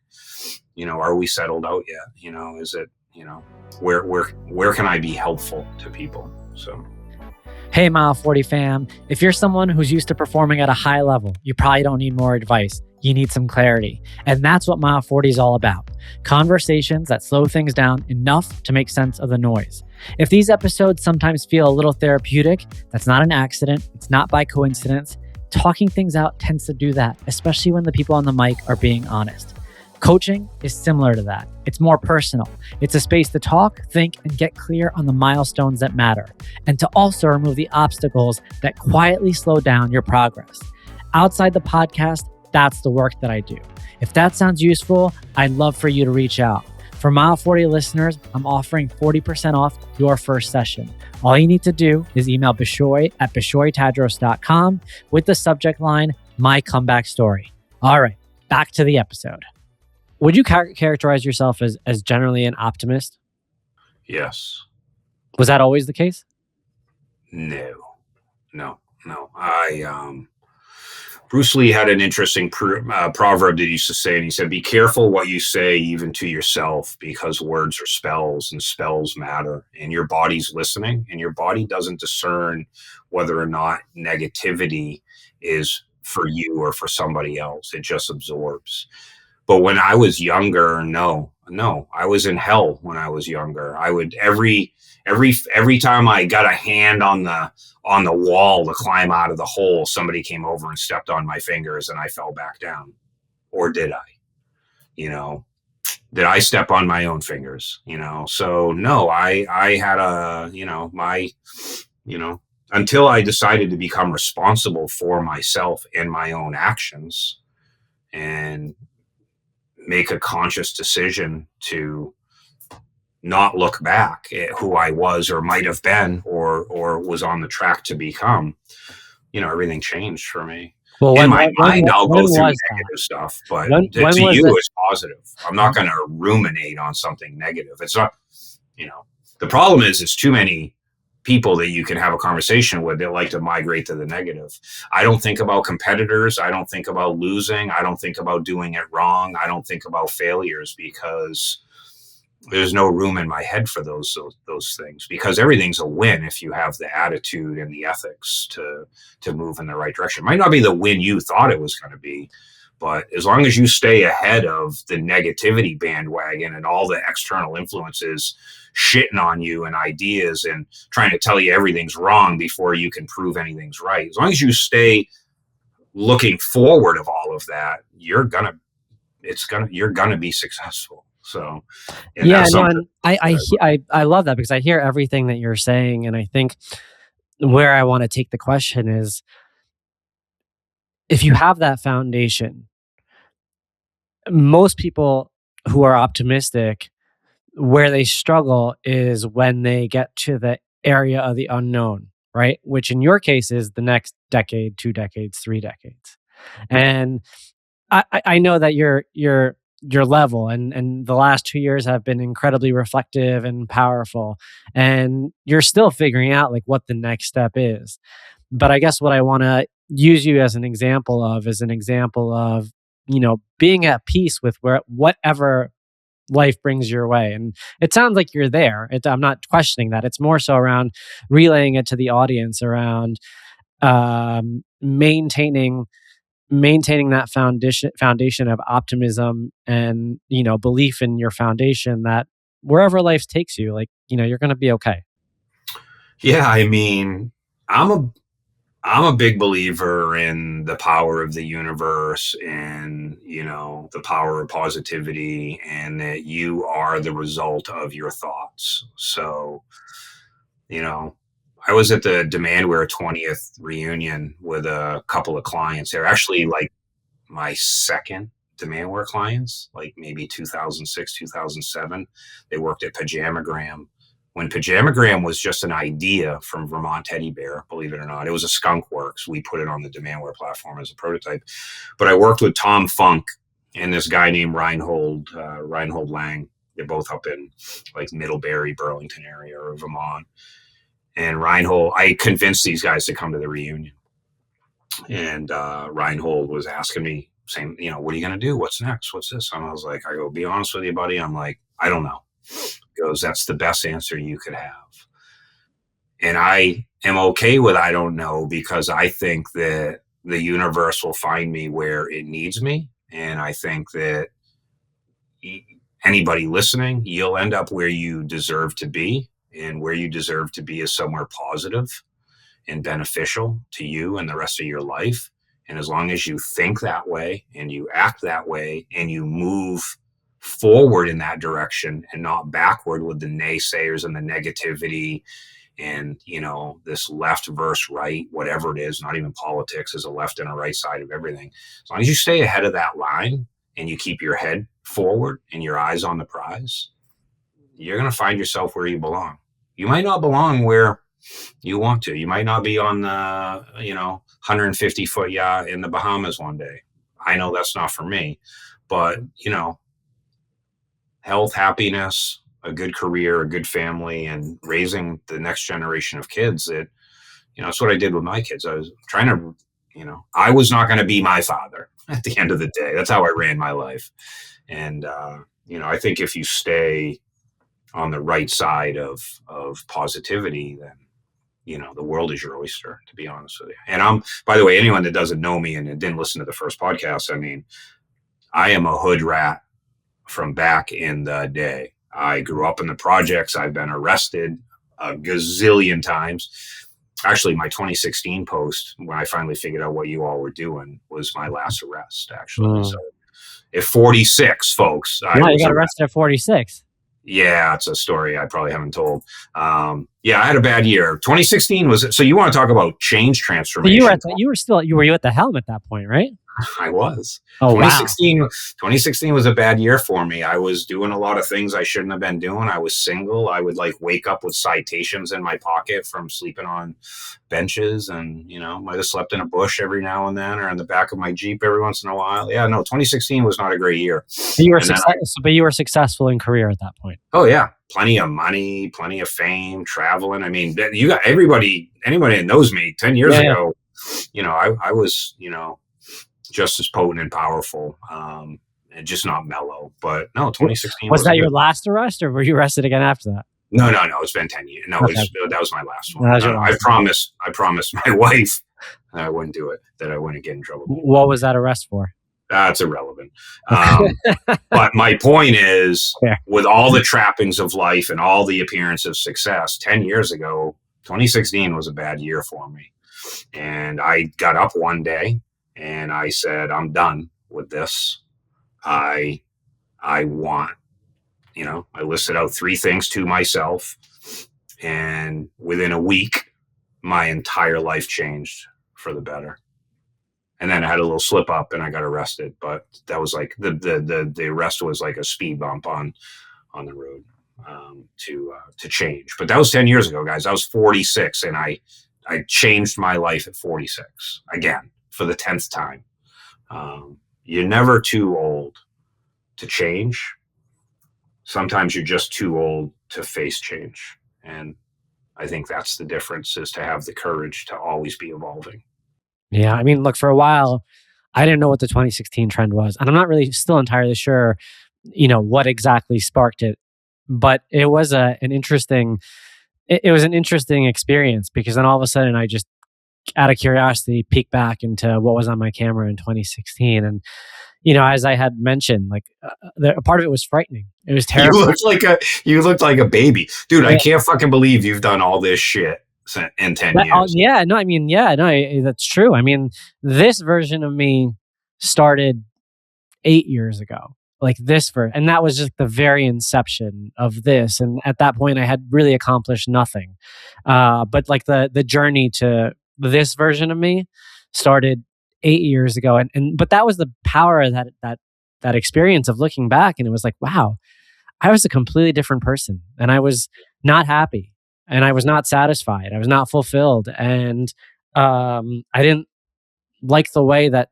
[SPEAKER 1] are we settled out yet? Is it, where can I be helpful to people? So.
[SPEAKER 2] Hey, Mile 40 fam, if you're someone who's used to performing at a high level, you probably don't need more advice. You need some clarity. And that's what Mile 40 is all about. Conversations that slow things down enough to make sense of the noise. If these episodes sometimes feel a little therapeutic, that's not an accident. It's not by coincidence. Talking things out tends to do that, especially when the people on the mic are being honest.
[SPEAKER 3] Coaching is similar to that. It's more personal. It's a space to talk, think, and get clear on the milestones that matter, and to also remove the obstacles that quietly slow down your progress. Outside the podcast, that's the work that I do. If that sounds useful, I'd love for you to reach out. For Mile 40 listeners, I'm offering 40% off your first session. All you need to do is email Bishoy at bishoytadros.com with the subject line, My Comeback Story. All right, back to the episode. Would you characterize yourself as generally an optimist?
[SPEAKER 1] Yes.
[SPEAKER 3] Was that always the case?
[SPEAKER 1] No. Bruce Lee had an interesting proverb that he used to say, and he said, be careful what you say even to yourself, because words are spells and spells matter, and your body's listening, and your body doesn't discern whether or not negativity is for you or for somebody else. It just absorbs. But when I was younger, no, I was in hell when I was younger. I would every time I got a hand on the wall to climb out of the hole, somebody came over and stepped on my fingers and I fell back down. Or did I? Did I step on my own fingers? So no, I had until I decided to become responsible for myself and my own actions and make a conscious decision to not look back at who I was or might have been or was on the track to become, everything changed for me.
[SPEAKER 3] Well,
[SPEAKER 1] in my mind, I'll go through negative stuff, but to you, it's positive. I'm not going to ruminate on something negative. It's not, the problem is it's too many people that you can have a conversation with that like to migrate to the negative. I don't think about competitors. I don't think about losing. I don't think about doing it wrong. I don't think about failures, because there's no room in my head for those things, because everything's a win if you have the attitude and the ethics to move in the right direction. It might not be the win you thought it was going to be, but as long as you stay ahead of the negativity bandwagon and all the external influences shitting on you and ideas and trying to tell you everything's wrong before you can prove anything's right, as long as you stay looking forward of all of that, you're gonna be successful. So
[SPEAKER 3] yeah, no, and I love that, because I hear everything that you're saying, and I think where I want to take the question is, if you have that foundation, most people who are optimistic, where they struggle is when they get to the area of the unknown, right? Which in your case is the next decade, 2 decades, 3 decades. And I know that your level and the last 2 years have been incredibly reflective and powerful, and you're still figuring out like what the next step is. But I guess what I want to use you as an example of being at peace with whatever life brings your way. And it sounds like you're there. I'm not questioning that. It's more so around relaying it to the audience around maintaining that foundation of optimism and, belief in your foundation that wherever life takes you, you're going to be okay.
[SPEAKER 1] Yeah. I mean, I'm a big believer in the power of the universe and, the power of positivity, and that you are the result of your thoughts. So, I was at the Demandware 20th reunion with a couple of clients. They're actually like my second Demandware clients, like maybe 2006, 2007. They worked at Pajamagram when Pajamagram was just an idea from Vermont Teddy Bear, believe it or not. It was a skunk works. We put it on the Demandware platform as a prototype. But I worked with Tom Funk and this guy named Reinhold Lang. They're both up in like Middlebury, Burlington area or Vermont. And Reinhold, I convinced these guys to come to the reunion. And Reinhold was asking me, saying, what are you going to do? What's next? What's this? And I was like, be honest with you, buddy. I'm like, I don't know. He goes, that's the best answer you could have. And I am okay with I don't know, because I think that the universe will find me where it needs me. And I think that anybody listening, you'll end up where you deserve to be. And where you deserve to be is somewhere positive and beneficial to you and the rest of your life. And as long as you think that way and you act that way and you move forward in that direction and not backward with the naysayers and the negativity and, this left versus right, whatever it is, not even politics, is a left and a right side of everything. As long as you stay ahead of that line and you keep your head forward and your eyes on the prize, you're going to find yourself where you belong. You might not belong where you want to. You might not be on the, 150-foot yacht in the Bahamas one day. I know that's not for me, but, health, happiness, a good career, a good family, and raising the next generation of kids, that's what I did with my kids. I was trying to, I was not going to be my father at the end of the day. That's how I ran my life. And, I think if you stay on the right side of positivity, then, the world is your oyster, to be honest with you. And by the way, anyone that doesn't know me and didn't listen to the first podcast, I am a hood rat from back in the day. I grew up in the projects. I've been arrested a gazillion times. Actually, my 2016 post, when I finally figured out what you all were doing, was my last arrest, actually. So at 46, folks.
[SPEAKER 3] You got arrested at 46.
[SPEAKER 1] Yeah, it's a story I probably haven't told. I had a bad year. 2016 was, so you want to talk about change transformation.
[SPEAKER 3] Were you at the helm at that point, right?
[SPEAKER 1] I was.
[SPEAKER 3] Oh,
[SPEAKER 1] 2016, wow. 2016 was a bad year for me. I was doing a lot of things I shouldn't have been doing. I was single. I would wake up with citations in my pocket from sleeping on benches, and, might have slept in a bush every now and then or in the back of my Jeep every once in a while. Yeah, no, 2016 was not a great year.
[SPEAKER 3] But you were successful in career at that point.
[SPEAKER 1] Oh, yeah. Plenty of money, plenty of fame, traveling. You got anybody that knows me 10 years ago, I was, just as potent and powerful, and just not mellow. But no, 2016
[SPEAKER 3] was that your last arrest, or were you arrested again after that?
[SPEAKER 1] No. It's been 10 years. No,
[SPEAKER 3] okay.
[SPEAKER 1] That was my last one. I promised my wife that I wouldn't do it, that I wouldn't get in trouble.
[SPEAKER 3] What was that arrest for?
[SPEAKER 1] That's irrelevant. But my point is, with all the trappings of life and all the appearance of success, 10 years ago, 2016 was a bad year for me. And I got up one day and I said, I'm done with this. I want, I listed out 3 things to myself. And within a week, my entire life changed for the better. And then I had a little slip up and I got arrested. But that was the arrest was like a speed bump on the road to change. But that was 10 years ago, guys. I was 46 and I changed my life at 46 again. For the 10th time. You're never too old to change. Sometimes you're just too old to face change. And I think that's the difference, is to have the courage to always be evolving.
[SPEAKER 3] Yeah. Look, for a while, I didn't know what the 2016 trend was. And I'm not really still entirely sure, what exactly sparked it. But it was an interesting experience, because then all of a sudden I just, out of curiosity, peek back into what was on my camera in 2016. And, as I had mentioned, a part of it was frightening. It was terrible.
[SPEAKER 1] You looked like a baby. Dude, I can't fucking believe you've done all this shit in 10 years.
[SPEAKER 3] That's true. This version of me started 8 years ago. And that was just the very inception of this. And at that point, I had really accomplished nothing. But the journey to this version of me started 8 years ago, but that was the power of that experience of looking back, and it was like, wow, I was a completely different person, and I was not happy, and I was not satisfied, I was not fulfilled, and I didn't like the way that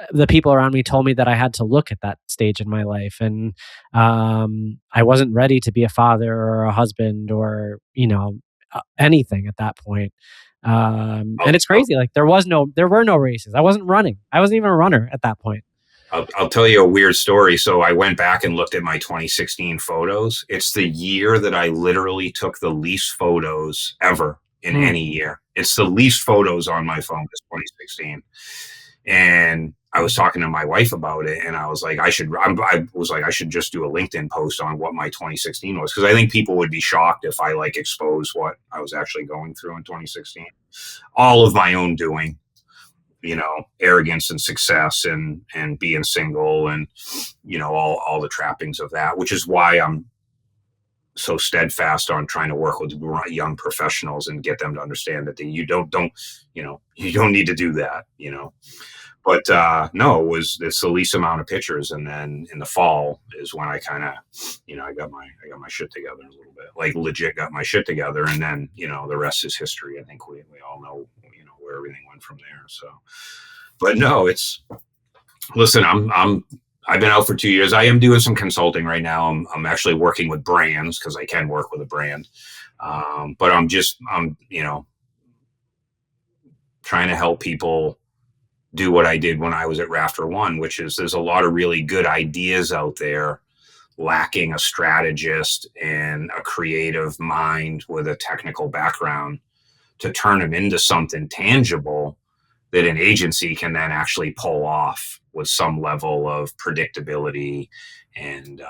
[SPEAKER 3] the people around me told me that I had to look at that stage in my life, and I wasn't ready to be a father or a husband or anything at that point. And it's crazy. There were no races. I wasn't running. I wasn't even a runner at that point.
[SPEAKER 1] I'll tell you a weird story. So I went back and looked at my 2016 photos. It's the year that I literally took the least photos ever in any year. It's the least photos on my phone is 2016. And I was talking to my wife about it, and I was like, I should just do a LinkedIn post on what my 2016 was, because I think people would be shocked if I expose what I was actually going through in 2016. All of my own doing, arrogance and success and being single and, all the trappings of that, which is why I'm so steadfast on trying to work with young professionals and get them to understand that you don't you don't need to do that. But it's the least amount of pictures, and then in the fall is when I kind of, I got my shit together a little bit, like legit got my shit together, and then the rest is history. I think we all know where everything went from there. So, but no, listen, I've been out for 2 years. I am doing some consulting right now. I'm actually working with brands because I can work with a brand, but I'm trying to help people do what I did when I was at Rafter One, which is there's a lot of really good ideas out there, lacking a strategist and a creative mind with a technical background to turn them into something tangible that an agency can then actually pull off with some level of predictability and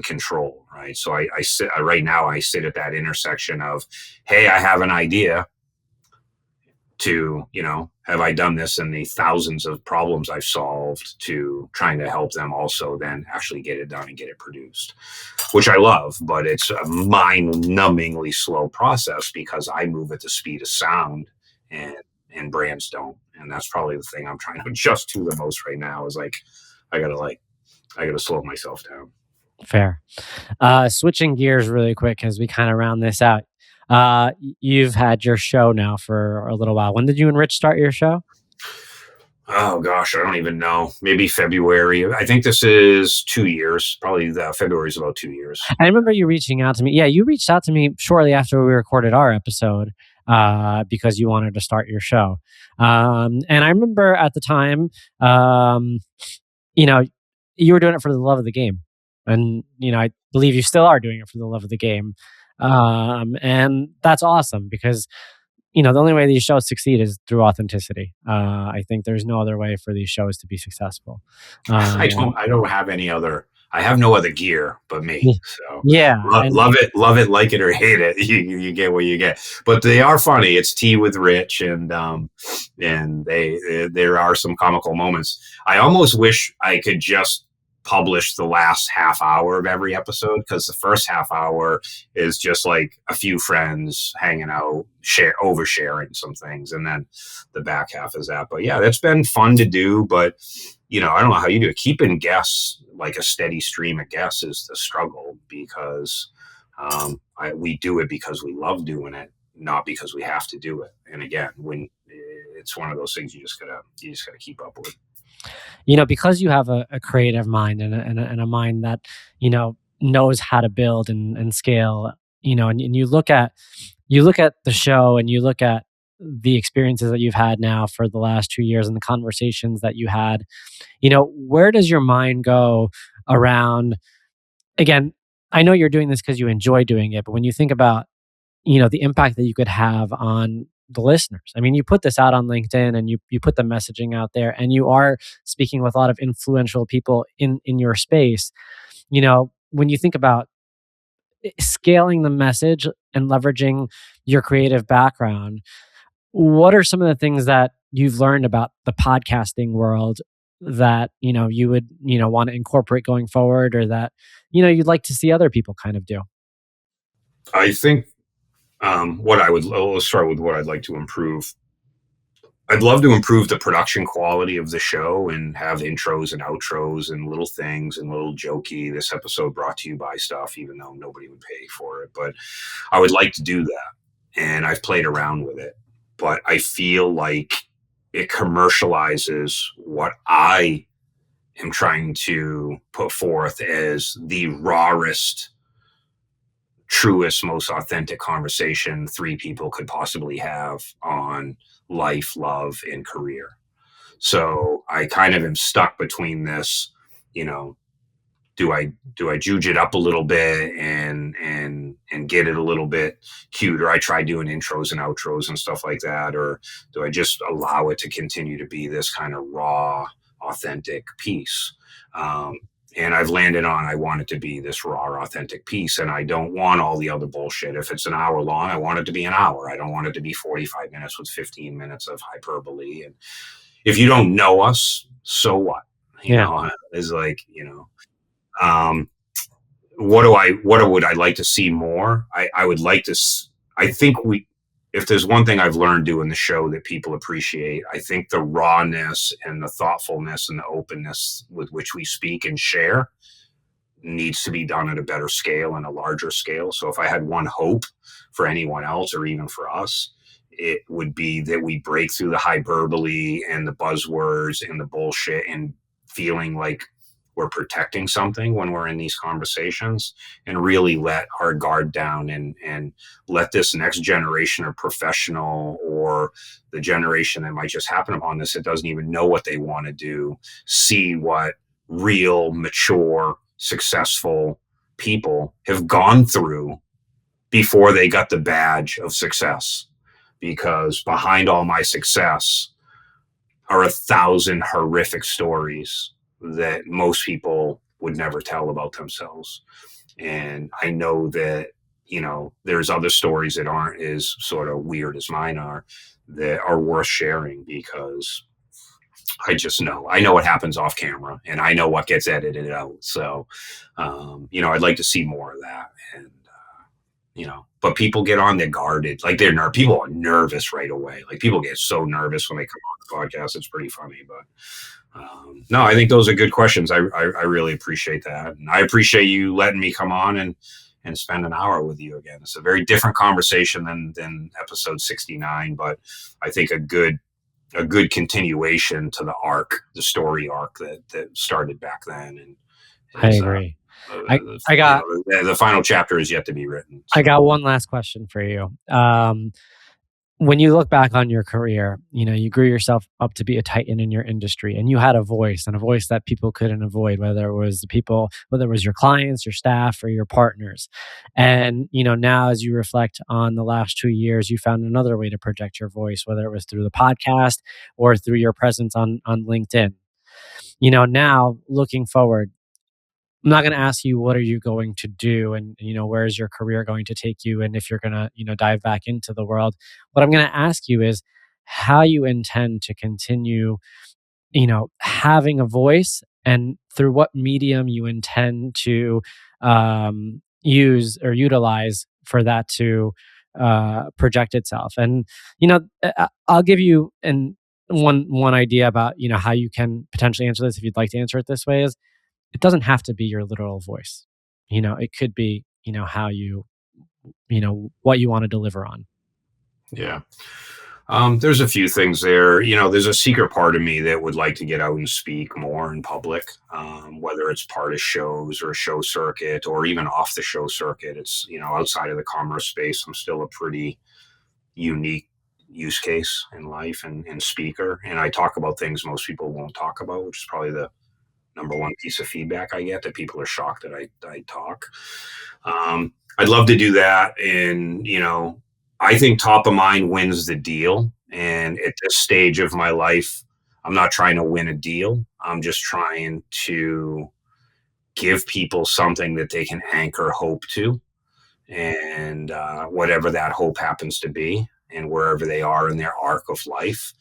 [SPEAKER 1] control, right? So I sit right now. I sit at that intersection of, hey, I have an idea, to, have I done this in the thousands of problems I've solved, to trying to help them also then actually get it done and get it produced, which I love, but it's a mind-numbingly slow process because I move at the speed of sound and brands don't. And that's probably the thing I'm trying to adjust to the most right now is I gotta slow myself down.
[SPEAKER 2] Fair. Switching gears really quick as we kind of round this out. You've had your show now for a little while. When did you and Rich start your show?
[SPEAKER 1] Oh gosh, I don't even know. Maybe February. I think this is 2 years. Probably February is about 2 years.
[SPEAKER 2] I remember you reaching out to me. Yeah, you reached out to me shortly after we recorded our episode because you wanted to start your show. And I remember at the time, you were doing it for the love of the game. And, I believe you still are doing it for the love of the game. And that's awesome because, the only way these shows succeed is through authenticity. I think there's no other way for these shows to be successful.
[SPEAKER 1] I don't have any other. I have no other gear but me. So
[SPEAKER 2] yeah,
[SPEAKER 1] love it, like it or hate it. You get what you get. But they are funny. It's Tea with Rich, and there are some comical moments. I almost wish I could just publish the last half hour of every episode, because the first half hour is just like a few friends hanging out, oversharing some things, and then the back half is that. But yeah, that's been fun to do. But I don't know how you do it. Keeping guests, like a steady stream of guests, is the struggle, because we do it because we love doing it, not because we have to do it. And again, when it's one of those things you just gotta keep up with.
[SPEAKER 2] Because you have a creative mind and a mind that, knows how to build and scale, and you look at the show and you look at the experiences that you've had now for the last 2 years and the conversations that you had, where does your mind go around, again, I know you're doing this because you enjoy doing it, but when you think about, the impact that you could have on the listeners. I mean, you put this out on LinkedIn and you put the messaging out there, and you are speaking with a lot of influential people in your space. When you think about scaling the message and leveraging your creative background, what are some of the things that you've learned about the podcasting world that, you would, want to incorporate going forward, or that, you'd like to see other people kind of do?
[SPEAKER 1] I think let's start with what I'd like to improve. I'd love to improve the production quality of the show and have intros and outros and little things and little jokey, this episode brought to you by stuff, even though nobody would pay for it. But I would like to do that. And I've played around with it. But I feel like it commercializes what I am trying to put forth as the rawest, truest, most authentic conversation 3 people could possibly have on life, love, and career. So I kind of am stuck between this, do I juge it up a little bit and get it a little bit cute, or I try doing intros and outros and stuff like that, or do I just allow it to continue to be this kind of raw, authentic piece? And I've landed on, I want it to be this raw, authentic piece, and I don't want all the other bullshit. If it's an hour long, I want it to be an hour. I don't want it to be 45 minutes with 15 minutes of hyperbole. And, if you don't know us, so what? You
[SPEAKER 2] Yeah.
[SPEAKER 1] know, it's like, um, what would I like to see more? I would like to, I think if there's one thing I've learned doing the show that people appreciate, I think the rawness and the thoughtfulness and the openness with which we speak and share needs to be done at a better scale and a larger scale. So if I had one hope for anyone else or even for us, it would be that we break through the hyperbole and the buzzwords and the bullshit and feeling like we're protecting something when we're in these conversations, and really let our guard down and let this next generation of professional, or the generation that might just happen upon this that doesn't even know what they want to do, see what real, mature, successful people have gone through before they got the badge of success. Because behind all my success are 1,000 horrific stories that most people would never tell about themselves. And I know that, there's other stories that aren't as sort of weird as mine are, that are worth sharing, because I know what happens off camera, and I know what gets edited out. So, I'd like to see more of that. And, but people get on their guarded, like people are nervous right away. Like people get so nervous when they come on the podcast. It's pretty funny, but no, I think those are good questions. I really appreciate that. And I appreciate you letting me come on and spend an hour with you again. It's a very different conversation than episode 69, but I think a good continuation to the story arc that started back then. And
[SPEAKER 2] I agree. I got
[SPEAKER 1] the final chapter is yet to be written.
[SPEAKER 2] So. I got one last question for you. When you look back on your career, you grew yourself up to be a titan in your industry, and you had a voice that people couldn't avoid, whether it was your clients, your staff, or your partners. And, now as you reflect on the last 2 years, you found another way to project your voice, whether it was through the podcast or through your presence on LinkedIn. Now looking forward, I'm not going to ask you what are you going to do and where is your career going to take you, and if you're going to dive back into the world. What I'm going to ask you is how you intend to continue having a voice, and through what medium you intend to use or utilize for that to project itself. And I'll give you one idea about how you can potentially answer this, if you'd like to answer it this way, is it doesn't have to be your literal voice. It could be, how you, what you want to deliver on.
[SPEAKER 1] Yeah. There's a few things there. There's a secret part of me that would like to get out and speak more in public, whether it's part of shows or a show circuit or even off the show circuit. It's, outside of the commerce space, I'm still a pretty unique use case in life and speaker. And I talk about things most people won't talk about, which is probably the number one piece of feedback I get, that people are shocked that I talk. I'd love to do that. And, I think top of mind wins the deal. And at this stage of my life, I'm not trying to win a deal. I'm just trying to give people something that they can anchor hope to. And whatever that hope happens to be, and wherever they are in their arc of life.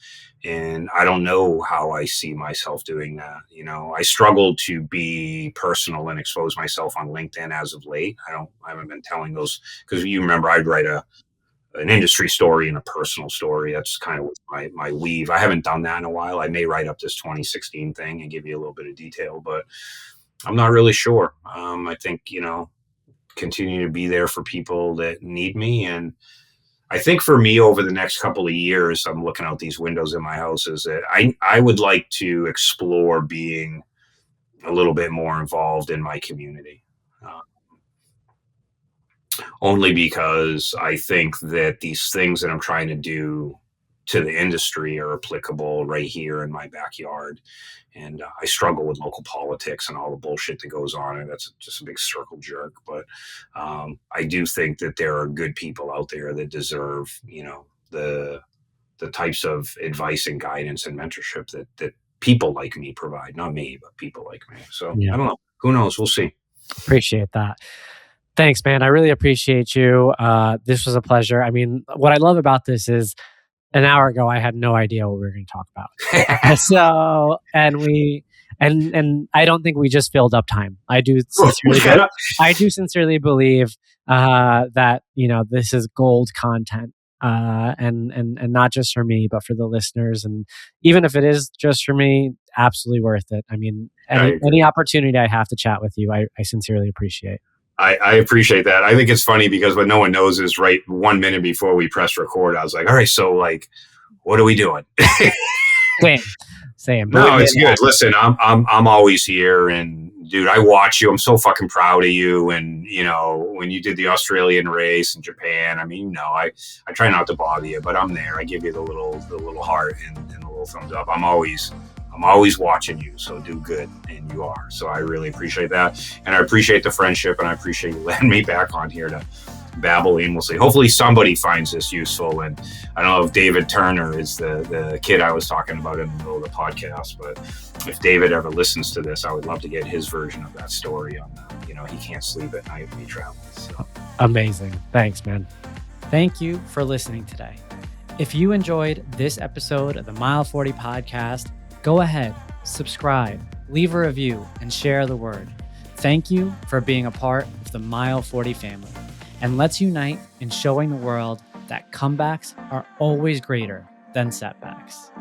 [SPEAKER 1] And I don't know how I see myself doing that. I struggle to be personal and expose myself on LinkedIn as of late. I haven't been telling those, because you remember I'd write an industry story and a personal story. That's kind of my weave. I haven't done that in a while. I may write up this 2016 thing and give you a little bit of detail, but I'm not really sure. I think, continue to be there for people that need me. And I think for me, over the next couple of years, I'm looking out these windows in my house, is that I would like to explore being a little bit more involved in my community. Only because I think that these things that I'm trying to do to the industry are applicable right here in my backyard. And I struggle with local politics and all the bullshit that goes on, and that's just a big circle jerk. But I do think that there are good people out there that deserve, the types of advice and guidance and mentorship that people like me provide. Not me, but people like me. So I don't know. Who knows? We'll see.
[SPEAKER 2] Appreciate that. Thanks, man. I really appreciate you. This was a pleasure. I mean, what I love about this is an hour ago, I had no idea what we were going to talk about. So, and I don't think we just filled up time. I do sincerely believe that, this is gold content, and not just for me, but for the listeners. And even if it is just for me, absolutely worth it. I mean, any opportunity I have to chat with you, I sincerely appreciate.
[SPEAKER 1] I appreciate that. I think it's funny because what no one knows is right 1 minute before we press record, I was like, all right, so like, what are we doing?
[SPEAKER 2] Same.
[SPEAKER 1] No, it's good. Listen, I'm always here, and dude, I watch you. I'm so fucking proud of you. And when you did the Australian race in Japan, I mean, I try not to bother you, but I'm there. I give you the little heart and the little thumbs up. I'm always watching you, so do good, and you are. So I really appreciate that, and I appreciate the friendship, and I appreciate you letting me back on here to babble aimlessly. Hopefully somebody finds this useful, and I don't know if David Turner is the kid I was talking about in the middle of the podcast, but if David ever listens to this, I would love to get his version of that story on he can't sleep at night when he travels. So.
[SPEAKER 2] Amazing. Thanks, man.
[SPEAKER 3] Thank you for listening today. If you enjoyed this episode of the Mile 40 podcast, go ahead, subscribe, leave a review, and share the word. Thank you for being a part of the Mile 40 family. And let's unite in showing the world that comebacks are always greater than setbacks.